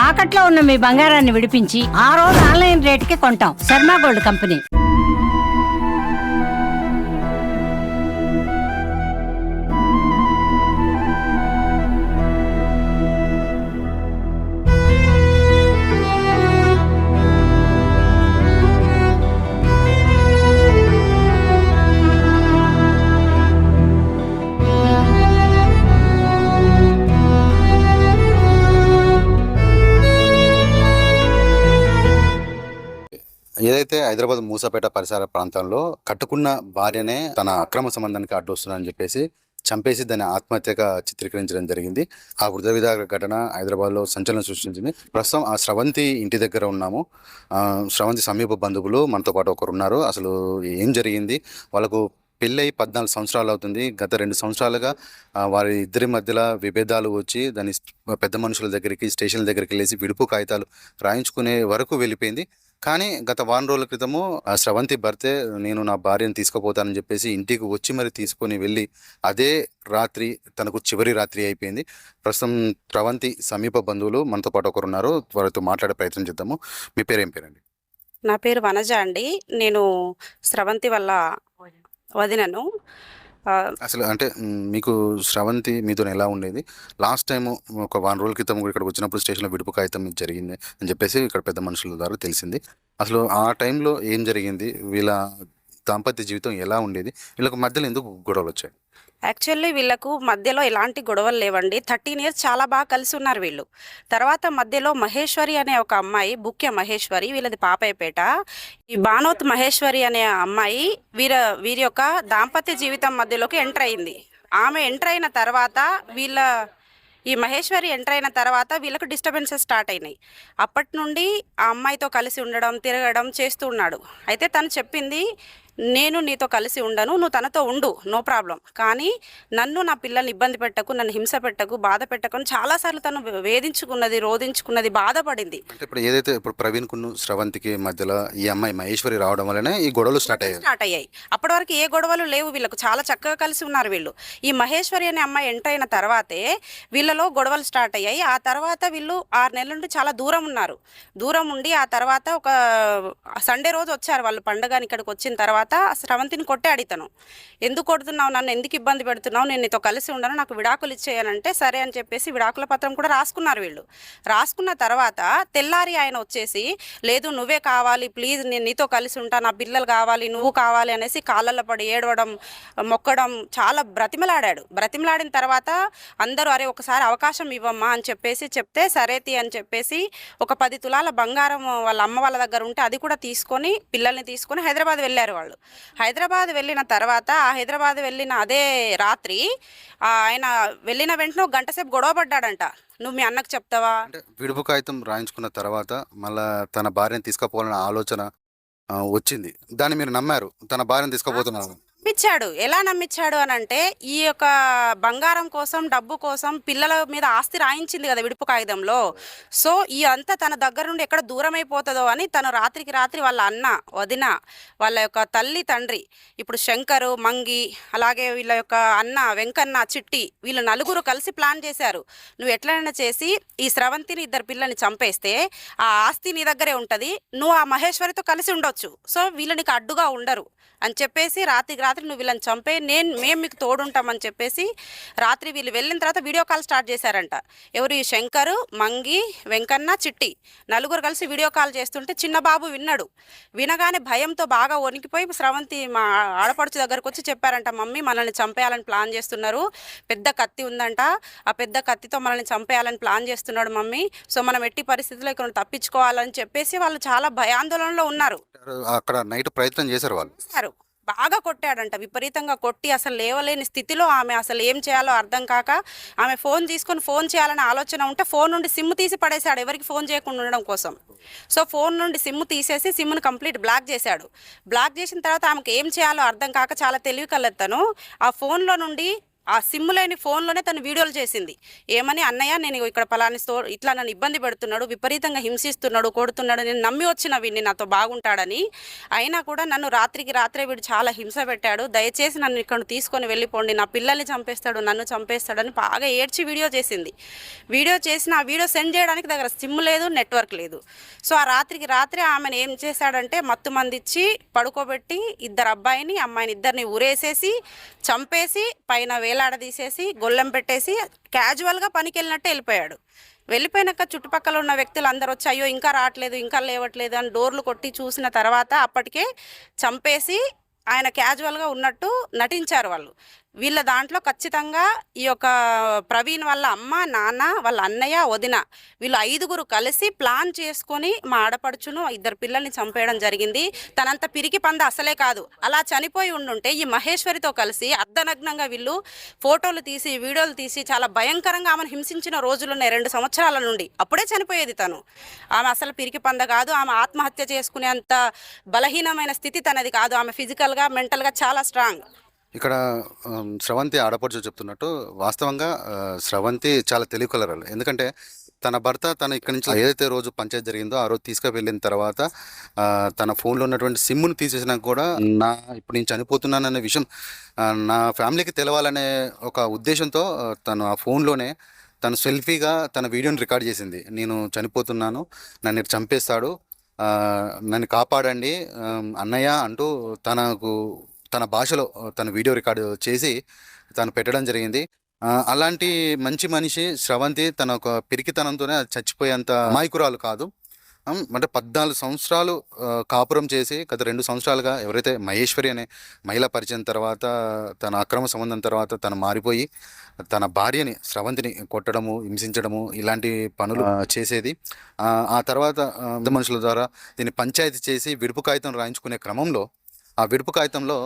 తాకట్లో ఉన్న మీ బంగారాన్ని విడిపించి ఆ రోజు ఆన్లైన్ రేటుకి కొంటాం. Sharma gold company. ఏదైతే హైదరాబాద్ మూసాపేట పరిసర ప్రాంతంలో కట్టుకున్న భార్యనే తన అక్రమ సంబంధానికి అడ్డొస్తుందని చెప్పేసి చంపేసి దాన్ని ఆత్మహత్యగా చిత్రీకరించడం జరిగింది. ఆ వృద్ధ విధాన ఘటన హైదరాబాద్లో సంచలనం సృష్టించింది. ప్రస్తుతం ఆ స్రవంతి ఇంటి దగ్గర ఉన్నాము. స్రవంతి సమీప బంధువులు మనతో పాటు ఒకరు ఉన్నారు. అసలు ఏం జరిగింది, వాళ్ళకు పెళ్ళై 14 సంవత్సరాలు అవుతుంది. గత 2 సంవత్సరాలుగా వారి ఇద్దరి మధ్యలో విభేదాలు వచ్చి దాని పెద్ద మనుషుల దగ్గరికి, స్టేషన్ల దగ్గరికి వెళ్ళేసి విడుపు కాగితాలు రాయించుకునే వరకు వెళ్ళిపోయింది. కానీ గత వారం రోజుల క్రితము ఆ స్రవంతి భర్తే నేను నా భార్యను తీసుకుపోతానని చెప్పేసి ఇంటికి వచ్చి మరి తీసుకొని వెళ్ళి అదే రాత్రి తనకు చివరి రాత్రి అయిపోయింది. ప్రస్తుతం స్రవంతి సమీప బంధువులు మనతో పాటు ఒకరు ఉన్నారు. వారితో మాట్లాడే ప్రయత్నం చేద్దాము. మీ పేరు ఏం పేరండి? నా పేరు వనజ అండి. నేను స్రవంతి వల్ల వదినను. అసలు అంటే మీకు స్రవంతి మీతో ఎలా ఉండేది? లాస్ట్ టైము ఒక వారం రోజుల క్రితం కూడా ఇక్కడికి వచ్చినప్పుడు స్టేషన్లో విడుపు కాగితం జరిగింది అని చెప్పేసి ఇక్కడ పెద్ద మనుషుల ద్వారా తెలిసింది. అసలు ఆ టైంలో ఏం జరిగింది? వీళ్ళ దాంపత్య జీవితం ఎలా ఉండేది? వీళ్ళకి మధ్యలో ఎందుకు గొడవలు వచ్చాయి? యాక్చువల్లీ వీళ్ళకు మధ్యలో ఎలాంటి గొడవలు లేవండి. 13 ఇయర్స్ చాలా బాగా కలిసి ఉన్నారు వీళ్ళు. తర్వాత మధ్యలో మహేశ్వరి అనే ఒక అమ్మాయి, బుక్య మహేశ్వరి, వీళ్ళది పాపయ్యపేట. ఈ బానోత్ మహేశ్వరి అనే అమ్మాయి వీరి యొక్క దాంపత్య జీవితం మధ్యలోకి ఎంటర్ అయింది. ఆమె ఎంటర్ అయిన తర్వాత ఈ మహేశ్వరి ఎంటర్ అయిన తర్వాత వీళ్ళకు డిస్టర్బెన్సెస్ స్టార్ట్ అయినాయి. అప్పటి నుండి ఆ అమ్మాయితో కలిసి ఉండడం, తిరగడం చేస్తూ ఉన్నాడు. అయితే తను చెప్పింది, నేను నీతో కలిసి ఉండను, నువ్వు తనతో ఉండు, నో ప్రాబ్లం, కానీ నన్ను, నా పిల్లల్ని ఇబ్బంది పెట్టకు, నన్ను హింస పెట్టకు, బాధ పెట్టకు అని చాలాసార్లు తను వేధించుకున్నది, రోధించుకున్నది, బాధపడింది. అంటే ఇప్పుడు ప్రవీణ్ కున్ను స్రవంతికి మధ్యలో ఈ అమ్మాయి మహేశ్వరి రావడం వల్లనే ఈ గొడవలు స్టార్ట్ అయ్యాయి. అప్పటి వరకు ఏ గొడవలు లేవు వీళ్ళకు, చాలా చక్కగా కలిసి ఉన్నారు వీళ్ళు. ఈ మహేశ్వరి అనే అమ్మాయి ఎంటర్ అయిన తర్వాతే వీళ్ళలో గొడవలు స్టార్ట్ అయ్యాయి. ఆ తర్వాత వీళ్ళు 6 నెలల నుండి చాలా దూరం ఉన్నారు. దూరం ఉండి ఆ తర్వాత ఒక సండే రోజు వచ్చారు వాళ్ళు పండుగని. ఇక్కడికి వచ్చిన తర్వాత స్రవంతిని కొట్టాడు ఇతను. ఎందుకు కొడుతున్నావు, నన్ను ఎందుకు ఇబ్బంది పెడుతున్నావు, నేను నీతో కలిసి ఉండను, నాకు విడాకులు ఇచ్చేయనంటే సరే అని చెప్పేసి విడాకుల పత్రం కూడా రాసుకున్నారు వీళ్ళు. రాసుకున్న తర్వాత తెల్లారి ఆయన వచ్చేసి, లేదు నువ్వే కావాలి, ప్లీజ్ నేను నీతో కలిసి ఉంటా, నా పిల్లలు కావాలి, నువ్వు కావాలి అనేసి కాళ్ళల్లో పడి ఏడవడం, మొక్కడం, చాలా బ్రతిమలాడాడు. బ్రతిమలాడిన తర్వాత అందరూ అరే ఒకసారి అవకాశం ఇవ్వమ్మా అని చెప్పేసి చెప్తే సరేతి అని చెప్పేసి ఒక 10 తులాల బంగారం వాళ్ళ అమ్మ వాళ్ళ దగ్గర ఉంటే అది కూడా తీసుకొని పిల్లల్ని తీసుకొని హైదరాబాద్ వెళ్ళారు వాళ్ళు. హైదరాబాద్ వెళ్ళిన తర్వాత ఆ హైదరాబాద్ వెళ్ళిన అదే రాత్రి ఆయన వెళ్ళిన వెంటనే 1 గంట సేపు గొడవ పడ్డాడంట. నువ్వు మీ అన్నకు చెప్తావా అంటే విడుపు కాగితం రాయించుకున్న తర్వాత మళ్ళా తన భార్యను తీసుకుపోవాలన్న ఆలోచన వచ్చింది. దాన్ని మీరు నమ్మారు, తన భార్యను తీసుకుపోతున్నారు. నమ్మించాడు. ఎలా నమ్మించాడు అని అంటే, ఈ యొక్క బంగారం కోసం, డబ్బు కోసం పిల్లల మీద ఆస్తి రాయించింది కదా విడుపు కాగితంలో. సో ఈ అంతా తన దగ్గర నుండి ఎక్కడ దూరం అయిపోతుందో అని తను రాత్రికి రాత్రి వాళ్ళ అన్న, వదిన, వాళ్ళ యొక్క తల్లి, తండ్రి, ఇప్పుడు శంకరు, మంగి, అలాగే వీళ్ళ యొక్క అన్న వెంకన్న, చిట్టి, వీళ్ళు నలుగురు కలిసి ప్లాన్ చేశారు. నువ్వు ఎట్లైనా చేసి ఈ స్రవంతిని, 2 పిల్లల్ని చంపేస్తే ఆ ఆస్తి నీ దగ్గరే ఉంటుంది, నువ్వు ఆ మహేశ్వరితో కలిసి ఉండొచ్చు, సో వీళ్ళు నీకు అడ్డుగా ఉండరు అని చెప్పేసి రాత్రికి రాత్రి నువ్వు వీళ్ళని చంపే, మేము మీకు తోడుంటామని చెప్పేసి రాత్రి వీళ్ళు వెళ్ళిన తర్వాత వీడియో కాల్ స్టార్ట్ చేశారంట. ఎవరు? ఈ శంకరు, మంగి, వెంకన్న, చిట్టి నలుగురు కలిసి వీడియో కాల్ చేస్తుంటే చిన్న బాబు విన్నాడు. వినగానే భయంతో బాగా వణికిపోయి స్రవంతి మా ఆడపడుచు దగ్గరకు వచ్చి చెప్పారంట, మమ్మీ మనల్ని చంపేయాలని ప్లాన్ చేస్తున్నారు, పెద్ద కత్తి ఉందంట, ఆ పెద్ద కత్తితో మనల్ని చంపేయాలని ప్లాన్ చేస్తున్నాడు మమ్మీ, సో మనం ఎట్టి పరిస్థితుల్లో ఇక్కడ తప్పించుకోవాలని చెప్పేసి వాళ్ళు చాలా భయాందోళనలో ఉన్నారు. అక్కడ నైట్ ప్రయత్నం చేశారు వాళ్ళు. బాగా కొట్టాడంట, విపరీతంగా కొట్టి అసలు లేవలేని స్థితిలో ఆమె అసలు ఏం చేయాలో అర్థం కాక ఆమె ఫోన్ తీసుకొని ఫోన్ చేయాలని ఆలోచన ఉంటే ఫోన్ నుండి సిమ్ తీసి పడేశాడు, ఎవరికి ఫోన్ చేయకుండా ఉండడం కోసం. సో ఫోన్ నుండి సిమ్ తీసేసి సిమ్ను కంప్లీట్ బ్లాక్ చేశాడు. బ్లాక్ చేసిన తర్వాత ఆమెకు ఏం చేయాలో అర్థం కాక చాలా తెలివి కలెత్తను ఆ ఫోన్లో నుండి ఆ సిమ్ లేని ఫోన్లోనే తను వీడియోలు చేసింది. ఏమని, అన్నయ్య నేను ఇక్కడ పలాని ఇట్లా నన్ను ఇబ్బంది పెడుతున్నాడు, విపరీతంగా హింసిస్తున్నాడు, కొడుతున్నాడు, నేను నమ్మి వచ్చిన వీడిని నాతో బాగుంటాడని. అయినా కూడా నన్ను రాత్రికి రాత్రే వీడు చాలా హింస పెట్టాడు, దయచేసి నన్ను ఇక్కడ తీసుకొని వెళ్ళిపోండి, నా పిల్లల్ని చంపేస్తాడు, నన్ను చంపేస్తాడని బాగా ఏడ్చి వీడియో చేసింది. వీడియో చేసిన ఆ వీడియో సెండ్ చేయడానికి దగ్గర సిమ్ లేదు, నెట్వర్క్ లేదు. సో ఆ రాత్రికి రాత్రే ఆమెను ఏం చేశాడంటే మత్తు మందిచ్చి పడుకోబెట్టి ఇద్దరు అబ్బాయిని అమ్మాయిని ఇద్దరిని ఉరేసేసి చంపేసి పైన వేలాడదీసేసి గొల్లెం పెట్టేసి క్యాజువల్గా పనికి వెళ్ళినట్టే వెళ్ళిపోయాడు. వెళ్ళిపోయినాక చుట్టుపక్కల ఉన్న వ్యక్తులు అందరూ వచ్చి అయ్యో ఇంకా రావట్లేదు ఇంకా లేవట్లేదు అని డోర్లు కొట్టి చూసిన తర్వాత అప్పటికే చంపేసి ఆయన క్యాజువల్గా ఉన్నట్టు నటించారు వాళ్ళు. వీళ్ళ దాంట్లో ఖచ్చితంగా ఈ యొక్క ప్రవీణ్ వాళ్ళ అమ్మ, నాన్న, వాళ్ళ అన్నయ్య, వదిన వీళ్ళు 5గురు కలిసి ప్లాన్ చేసుకొని మా ఆడపడుచును ఇద్దరు పిల్లల్ని చంపేయడం జరిగింది. తనంత పిరికి పంద అసలే కాదు. అలా చనిపోయి ఉండుంటే ఈ మహేశ్వరితో కలిసి అర్ధనగ్నంగా వీళ్ళు ఫోటోలు తీసి వీడియోలు తీసి చాలా భయంకరంగా ఆమెను హింసించిన రోజులున్నాయి 2 సంవత్సరాల నుండి. అప్పుడే చనిపోయేది తను. ఆమె అసలు పిరికి పంద కాదు. ఆమె ఆత్మహత్య చేసుకునేంత బలహీనమైన స్థితి తనది కాదు. ఆమె ఫిజికల్గా మెంటల్గా చాలా స్ట్రాంగ్. ఇక్కడ స్రవంతి ఆడపడుచు చెప్తున్నట్టు వాస్తవంగా స్రవంతి చాలా తెలివికలరాలు. ఎందుకంటే తన భర్త తన ఇక్కడి నుంచి ఏదైతే రోజు పంచాయతీ జరిగిందో ఆ రోజు తీసుకువెళ్ళిన తర్వాత తన ఫోన్లో ఉన్నటువంటి సిమ్ను తీసేసినా కూడా ఇప్పుడు నేను చనిపోతున్నాననే విషయం నా ఫ్యామిలీకి తెలవాలనే ఒక ఉద్దేశంతో తను ఆ ఫోన్లోనే తను సెల్ఫీగా తన వీడియోని రికార్డ్ చేసింది. నేను చనిపోతున్నాను, నన్ను చంపేస్తాడు, నన్ను కాపాడండి అన్నయ్య అంటూ తన భాషలో తన వీడియో రికార్డు చేసి తను పెట్టడం జరిగింది. అలాంటి మంచి మనిషి స్రవంతి తన ఒక పిరికితనంతోనే అది చచ్చిపోయేంత అమాయకురాలు కాదు. అంటే 14 సంవత్సరాలు కాపురం చేసి గత 2 సంవత్సరాలుగా ఎవరైతే మహేశ్వరి అనే మహిళ పరిచయం తర్వాత తన అక్రమ సంబంధం తర్వాత తను మారిపోయి తన భార్యని స్రవంతిని కొట్టడము, హింసించడము ఇలాంటి పనులు చేసేది. ఆ తర్వాత మనుషుల ద్వారా దీన్ని పంచాయతీ చేసి విడుపు కాగితం రాయించుకునే క్రమంలో ఆ విడుపు కాగితంలో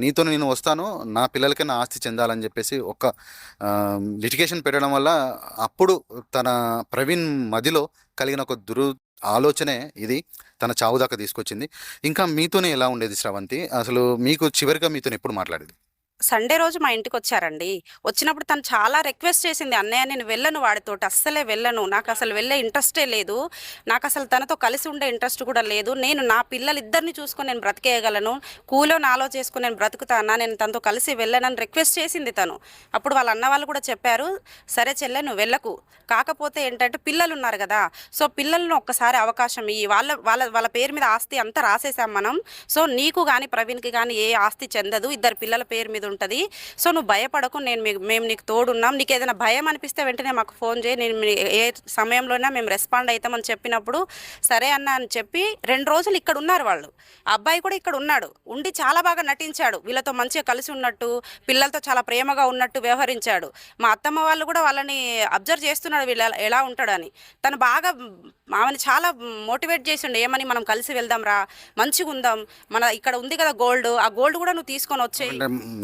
నీతో నేను వస్తాను, నా పిల్లలకే నా ఆస్తి చెందాలని చెప్పేసి ఒక లిటిగేషన్ పెట్టడం వల్ల అప్పుడు తన ప్రవీణ్ మదిలో కలిగిన ఒక ఆలోచనే ఇది తన చావు దాకా తీసుకొచ్చింది. ఇంకా మీతోనే ఎలా ఉండేది స్రవంతి? అసలు మీకు చివరిగా మీతో ఎప్పుడు మాట్లాడేది? సండే రోజు మా ఇంటికి వచ్చారండి. వచ్చినప్పుడు తను చాలా రిక్వెస్ట్ చేసింది, అన్నయ్య నేను వెళ్ళను వాడితోటి, అస్సలే వెళ్ళను, నాకు అసలు వెళ్ళే ఇంట్రెస్టే లేదు, నాకు అసలు తనతో కలిసి ఉండే ఇంట్రెస్ట్ కూడా లేదు, నేను నా పిల్లలిద్దరిని చూసుకొని నేను బ్రతికేయగలను, కూలో నాలో చేసుకుని నేను బ్రతుకుతానా, నేను తనతో కలిసి వెళ్ళనని రిక్వెస్ట్ చేసింది తను. అప్పుడు వాళ్ళ అన్న వాళ్ళు కూడా చెప్పారు, సరే చెల్లె నువ్వు వెళ్ళకు, కాకపోతే ఏంటంటే పిల్లలు ఉన్నారు కదా, సో పిల్లలను ఒక్కసారి అవకాశం ఇయ్యి, వాళ్ళ వాళ్ళ వాళ్ళ పేరు మీద ఆస్తి అంతా రాసేసాం మనం, సో నీకు కానీ ప్రవీణ్కి కానీ ఏ ఆస్తి చెందదు, ఇద్దరు పిల్లల పేరు మీద ఉంటుంది, సో నువ్వు భయపడకు, మేము నీకు తోడున్నాం, నీకు ఏదైనా భయం అనిపిస్తే వెంటనే మాకు ఫోన్ చేయి, నేను ఏ సమయంలోనే మేము రెస్పాండ్ అవుతామని చెప్పినప్పుడు సరే అన్న అని చెప్పి 2 రోజులు ఇక్కడ ఉన్నారు వాళ్ళు. ఆ అబ్బాయి కూడా ఇక్కడ ఉన్నాడు, ఉండి చాలా బాగా నటించాడు, వీళ్ళతో మంచిగా కలిసి ఉన్నట్టు, పిల్లలతో చాలా ప్రేమగా ఉన్నట్టు వ్యవహరించాడు. మా అత్తమ్మ వాళ్ళు కూడా వాళ్ళని అబ్జర్వ్ చేస్తున్నాడు వీళ్ళు ఎలా ఉంటాడని. తను బాగా ఆమెను చాలా మోటివేట్ చేసిండు, ఏమని మనం కలిసి వెళ్దాం రా, మంచిగా ఉందాం, మన ఇక్కడ ఉంది కదా గోల్డ్, ఆ గోల్డ్ కూడా నువ్వు తీసుకొని వచ్చేయి.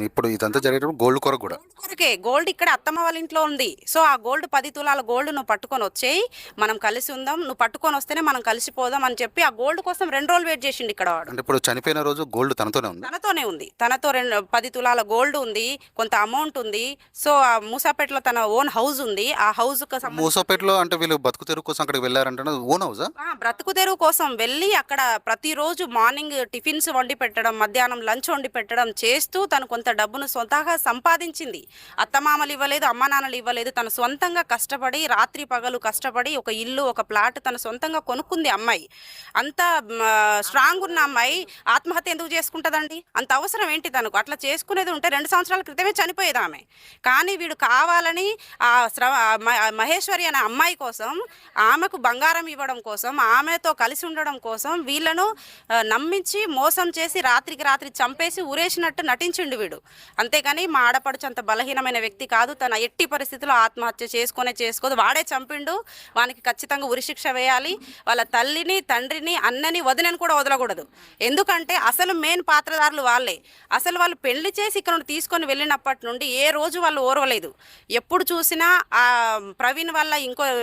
ఇప్పుడు ఇదంతా జరిగేటప్పుడు గోల్డ్ కొరకు కూడా కొరకే గోల్డ్ ఇక్కడ అత్తమ్మ వాళ్ళ ఇంట్లో ఉంది, సో ఆ గోల్డ్ 10 తులాల గోల్డ్ నువ్వు పట్టుకొని వచ్చేయి, మనం కలిసి ఉందాం, నువ్వు పట్టుకొని వస్తేనే మనం కలిసిపోదాం అని చెప్పి ఆ గోల్డ్ కోసం 2 రోజులు వెయిట్ చేసిండు ఇక్కడ వాడు. ఇప్పుడు చనిపోయిన రోజు గోల్డ్ తనతోనే ఉంది, తనతో 10 తులాల గోల్డ్ ఉంది, కొంత అమౌంట్ ఉంది, సో ఆ మూసాపేటలో తన ఓన్ హౌస్ ఉంది, ఆ హౌస్ మూసాపేటలో అంటే వీళ్ళు బతుకు తెరువు కోసం అక్కడికి వెళ్ళారంటే ఓన్ హౌసా? బ్రతుకు తెరువు కోసం వెళ్ళి అక్కడ ప్రతిరోజు మార్నింగ్ టిఫిన్స్ వండి పెట్టడం, మధ్యాహ్నం లంచ్ వండి పెట్టడం చేస్తూ తను కొంత డబ్బును సొంతంగా సంపాదించింది. అత్తమామలు ఇవ్వలేదు, అమ్మా నాన్నలు ఇవ్వలేదు, తను సొంతంగా కష్టపడి రాత్రి పగలు కష్టపడి ఒక ఇల్లు ఒక ప్లాట్ తను సొంతంగా కొనుక్కుంది అమ్మాయి. అంత స్ట్రాంగ్ ఉన్న అమ్మాయి ఆత్మహత్య ఎందుకు చేసుకుంటుందండి? అంత అవసరం ఏంటి తనకు? అట్లా చేసుకునేది ఉంటే 2 సంవత్సరాల క్రితమే చనిపోయేది ఆమె. కానీ వీడు కావాలని ఆ మహేశ్వరి అనే అమ్మాయి కోసం, ఆమెకు బంగారం ఇవ్వడం కోసం, ఆమెతో కలిసి ఉండడం కోసం వీళ్ళను నమ్మించి మోసం చేసి రాత్రికి రాత్రి చంపేసి ఊరేసినట్టు నటించిండు వీడు. అంతేగాని మా ఆడపడుచు అంత బలహీనమైన వ్యక్తి కాదు, తన ఎట్టి పరిస్థితుల్లో ఆత్మహత్య చేసుకోదు, వాడే చంపిండు, వానికి ఖచ్చితంగా ఉరిశిక్ష వేయాలి. వాళ్ళ తల్లిని, తండ్రిని, అన్నని, వదినని కూడా వదలకూడదు. ఎందుకంటే అసలు మెయిన్ పాత్రధారులు వాళ్ళే. అసలు వాళ్ళు పెళ్లి చేసి ఇక్కడ నుండి తీసుకొని వెళ్ళినప్పటి నుండి ఏ రోజు వాళ్ళు ఓర్వలేదు. ఎప్పుడు చూసినా ఆ ప్రవీణ్ వల్ల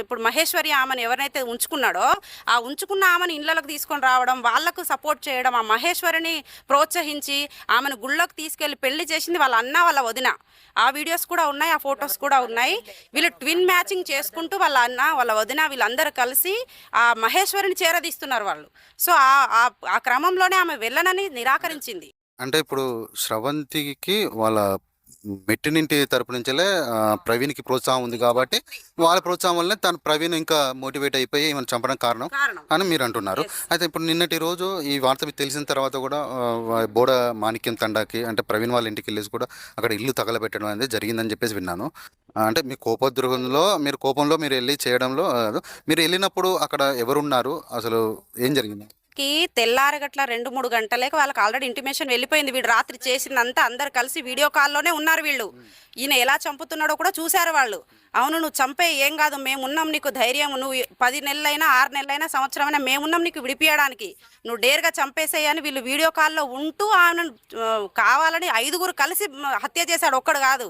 ఇప్పుడు మహేశ్వరి ఆమెను ఎవరైతే ఉంచుకున్నాడో ఆ ఉంచుకున్న ఆమెను ఇళ్ళకి తీసుకొని రావడం, వాళ్లకు సపోర్ట్ చేయడం, ఆ మహేశ్వరిని ప్రోత్సహించి ఆమెను గుళ్ళకు తీసుకెళ్లి పెళ్లి చేసి చేసింది వాళ్ళ అన్న వాళ్ళ వదిన. ఆ వీడియోస్ కూడా ఉన్నాయి, ఆ ఫొటోస్ కూడా ఉన్నాయి. వీళ్ళు ట్విన్ మ్యాచింగ్ చేసుకుంటూ వాళ్ళ అన్న వాళ్ళ వదిన వీళ్ళందరూ కలిసి ఆ మహేశ్వరిని చేరదీస్తున్నారు వాళ్ళు. సో ఆ క్రమంలోనే ఆమె వెళ్ళనని నిరాకరించింది. అంటే ఇప్పుడు స్రవంతికి వాళ్ళ మెట్టినింటి తరపు నుంచెలే ప్రవీణ్‌కి ప్రోత్సాహం ఉంది కాబట్టి, వాళ్ళ ప్రోత్సాహం వల్లనే తను ప్రవీణ్ ఇంకా మోటివేట్ అయిపోయి ఈమెను చంపడానికి కారణం కారణం. అని మీరంటున్నారు. Yes. అయితే ఇప్పుడు నిన్నటి రోజు ఈ వార్త మీకు తెలిసిన తర్వాత కూడా బోడ మాణిక్యం తండాకి అంటే ప్రవీణ్ వాళ్ళ ఇంటికెళ్ళేసి కూడా అక్కడ ఇల్లు తగలబెట్టడం అనేది జరిగిందని చెప్పేసి విన్నాను. అంటే మీ కోపద్రోహంలో మీరు కోపంలో మీరు ఎళ్లి చేయడంలో మీరు ఎళ్ళినప్పుడు అక్కడ ఎవరున్నారు? అసలు ఏం జరిగింది? తెల్లారగట్ల 2-3 గంటలకి వాళ్ళకి ఆల్రెడీ ఇంటిమేషన్ వెళ్ళిపోయింది. వీడు రాత్రి చేసిందంతా అందరు కలిసి వీడియో కాల్లోనే ఉన్నారు వీళ్ళు. ఈయన ఎలా చంపుతున్నాడో కూడా చూశారు వాళ్ళు. అవును నువ్వు చంపే, ఏం కాదు, మేమున్నాం నీకు ధైర్యం, నువ్వు 10 నెలలైనా 6 నెలలైనా సంవత్సరమైనా మేమున్నాం నీకు విడిపియడానికి, నువ్వు డేర్గా చంపేసేయని వీళ్ళు వీడియో కాల్లో ఉంటూ ఆమెను కావాలని 5గురు కలిసి హత్య చేశాడు, ఒక్కడు కాదు.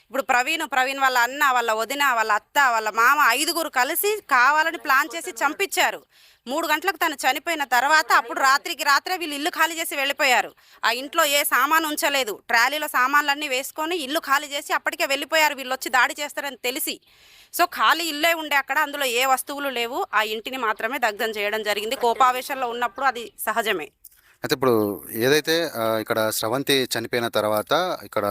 ఇప్పుడు ప్రవీణ్ వాళ్ళ అన్న వాళ్ళ వదిన వాళ్ళ అత్త వాళ్ళ మామ 5గురు కలిసి కావాలని ప్లాన్ చేసి చంపించారు. 3 గంటలకు తను చనిపోయిన తర్వాత అప్పుడు రాత్రికి రాత్రే వీళ్ళు ఇల్లు ఖాళీ చేసి వెళ్ళిపోయారు. ఆ ఇంట్లో ఏ సామాను ఉంచలేదు, ట్రాలీలో సామాన్లన్నీ వేసుకొని ఇల్లు ఖాళీ చేసి అప్పటికే వెళ్ళిపోయారు వీళ్ళు వచ్చి దాడి చేస్తారని తెలిసి. సో ఖాళీ ఇల్లే ఉండే అక్కడ, అందులో ఏ వస్తువులు లేవు. ఆ ఇంటిని మాత్రమే దగ్ధం చేయడం జరిగింది. కోపావేశంలో ఉన్నప్పుడు అది సహజమే. అయితే ఇప్పుడు ఏదైతే ఇక్కడ స్రవంతి చనిపోయిన తర్వాత ఇక్కడ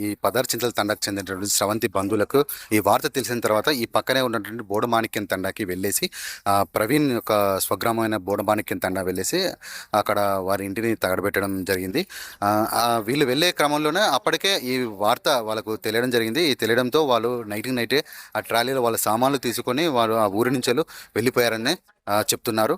ఈ పదార్చింతల తండాకు చెందినటువంటి స్రవంతి బంధువులకు ఈ వార్త తెలిసిన తర్వాత ఈ పక్కనే ఉన్నటువంటి బోడమాణిక్యం తండాకి వెళ్ళేసి ప్రవీణ్ యొక్క స్వగ్రామమైన బోడమాణిక్యం తండా వెళ్ళేసి అక్కడ వారి ఇంటిని తగడబెట్టడం జరిగింది. వీళ్ళు వెళ్ళే క్రమంలోనే అప్పటికే ఈ వార్త వాళ్ళకు తెలియడం జరిగింది. ఈ తెలియడంతో వాళ్ళు నైటే ఆ ట్రాలీలో వాళ్ళ సామాన్లు తీసుకొని వారు ఆ ఊరి నుంచి వెళ్ళిపోయారని చెప్తున్నారు.